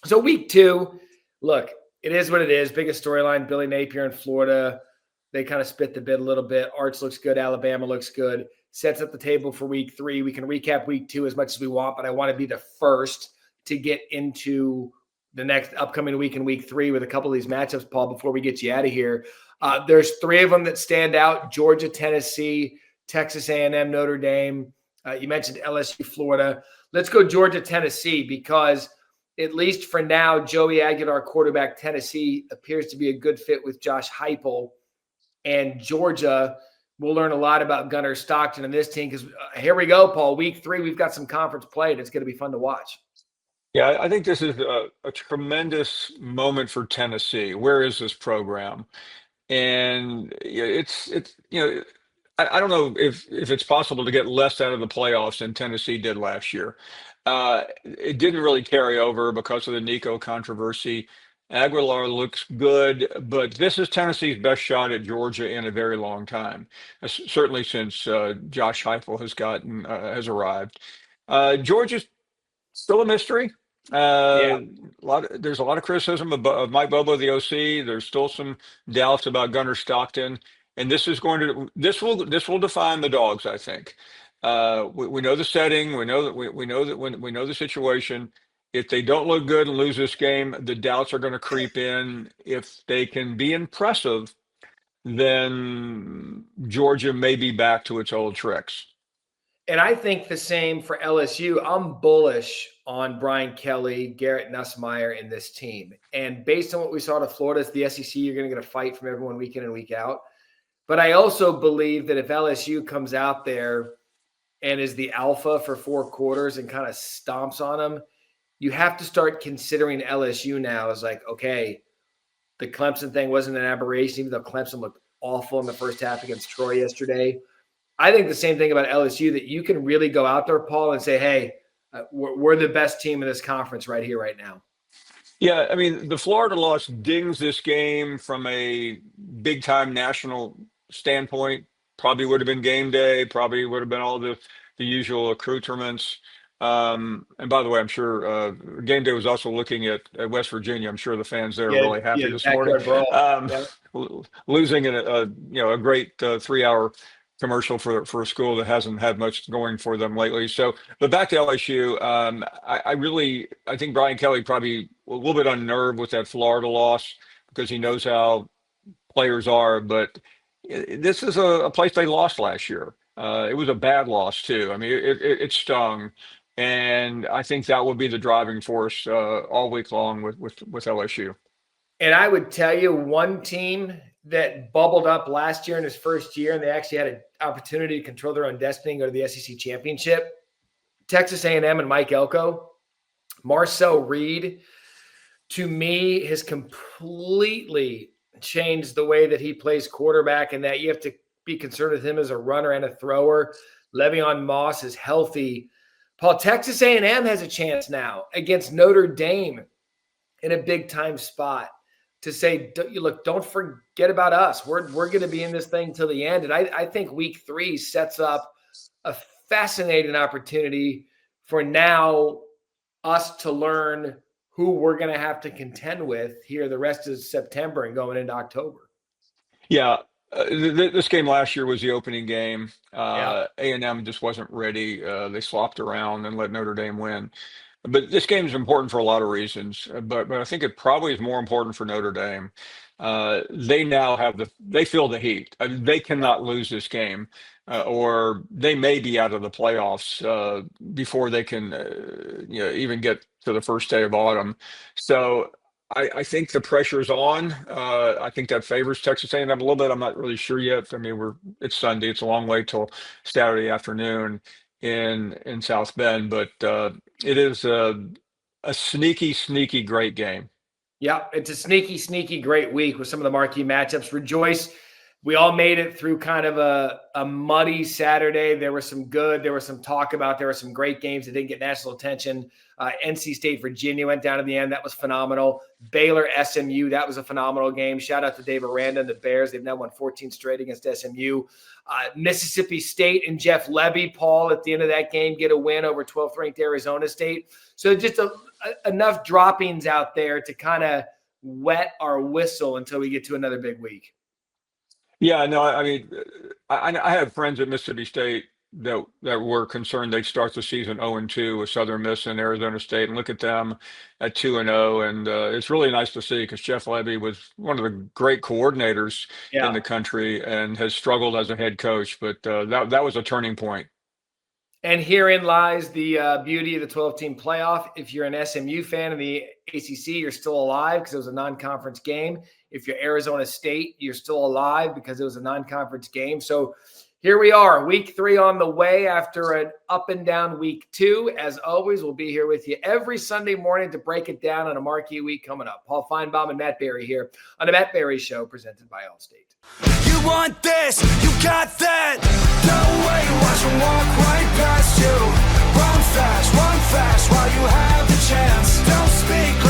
So week 2, look, it is what it is. Biggest storyline, Billy Napier in Florida. They kind of spit the bit a little bit. Arch looks good. Alabama looks good. Sets up the table for week 3. We can recap week 2 as much as we want, but I want to be the first to get into the next upcoming week in week 3 with a couple of these matchups, Paul, before we get you out of here. There's 3 of them that stand out: Georgia, Tennessee, Texas A&M, Notre Dame. You mentioned LSU, Florida. Let's go Georgia, Tennessee, because at least for now, Joey Aguilar, quarterback, Tennessee, appears to be a good fit with Josh Heupel. And Georgia, we'll learn a lot about Gunnar Stockton and this team because here we go, Paul. Week 3, we've got some conference play, and it's going to be fun to watch. Yeah, I think this is a tremendous moment for Tennessee. Where is this program? And it's I don't know if it's possible to get less out of the playoffs than Tennessee did last year. It didn't really carry over because of the Nico controversy. Aguilar looks good, but this is Tennessee's best shot at Georgia in a very long time, certainly since Josh Heupel has arrived. Georgia's still a mystery. Yeah. There's a lot of criticism of Mike Bobo, the OC. There's still some doubts about Gunnar Stockton, and this will define the dogs. I think we know the setting. We know the situation. If they don't look good and lose this game, the doubts are going to creep in. If they can be impressive, then Georgia may be back to its old tricks. And I think the same for LSU. I'm bullish on Brian Kelly, Garrett Nussmeier, and this team. And based on what we saw to Florida, it's the SEC, you're going to get a fight from everyone week in and week out. But I also believe that if LSU comes out there and is the alpha for 4 quarters and kind of stomps on them, you have to start considering LSU now as like, okay, the Clemson thing wasn't an aberration, even though Clemson looked awful in the first half against Troy yesterday. I think the same thing about LSU, that you can really go out there, Paul, and say, hey, we're the best team in this conference right here, right now. Yeah, I mean, the Florida loss dings this game from a big-time national standpoint. Probably would have been game day, probably would have been all the usual accoutrements. And by the way, I'm sure game day was also looking at West Virginia. I'm sure the fans there are really happy this morning. Losing a great 3-hour commercial for a school that hasn't had much going for them lately. So, but back to LSU, I think Brian Kelly probably a little bit unnerved with that Florida loss because he knows how players are. But this is a place they lost last year. It was a bad loss too. I mean, it stung, and I think that will be the driving force all week long with LSU. And I would tell you one team that bubbled up last year in his first year, and they actually had an opportunity to control their own destiny and go to the SEC championship. Texas A&M and Mike Elko. Marcel Reed, to me, has completely changed the way that he plays quarterback, and that you have to be concerned with him as a runner and a thrower. Le'Veon Moss is healthy. Paul, Texas A&M has a chance now against Notre Dame in a big-time spot to say, look, don't forget about us. We're going to be in this thing till the end. And I think week 3 sets up a fascinating opportunity for now us to learn who we're going to have to contend with here the rest of September and going into October. Yeah. This game last year was the opening game. A&M just wasn't ready. They slopped around and let Notre Dame win. But this game is important for a lot of reasons. But I think it probably is more important for Notre Dame. They now they feel the heat. I mean, they cannot lose this game, or they may be out of the playoffs before they can, even get to the first day of autumn. So I think the pressure's on. I think that favors Texas A&M a little bit. I'm not really sure yet. I mean, it's Sunday. It's a long way till Saturday afternoon in South Bend, but it is a sneaky great game. Yeah, it's a sneaky great week with some of the marquee matchups. Rejoice We all made it through kind of a muddy Saturday. There was some good. There was some talk about. There were some great games that didn't get national attention. NC State, Virginia went down to the end. That was phenomenal. Baylor, SMU, that was a phenomenal game. Shout out to Dave Aranda and the Bears. They've now won 14 straight against SMU. Mississippi State and Jeff Levy, Paul, at the end of that game, get a win over 12th ranked Arizona State. So just enough droppings out there to kind of wet our whistle until we get to another big week. Yeah, no, I mean, I have friends at Mississippi State that were concerned they'd start the season 0-2 with Southern Miss and Arizona State, and look at them at 2-0, and it's really nice to see because Jeff Levy was one of the great coordinators in the country and has struggled as a head coach, but that was a turning point. And herein lies the beauty of the 12-team playoff. If you're an SMU fan of the ACC, you're still alive because it was a non-conference game. If you're Arizona State, you're still alive because it was a non-conference game. So here we are, week 3 on the way after an up and down week 2. As always, we'll be here with you every Sunday morning to break it down on a marquee week coming up. Paul Finebaum and Matt Barrie here on the Matt Barrie Show, presented by Allstate. You want this, you got that. No way, watch them walk right past you. Run fast while you have the chance. Don't speak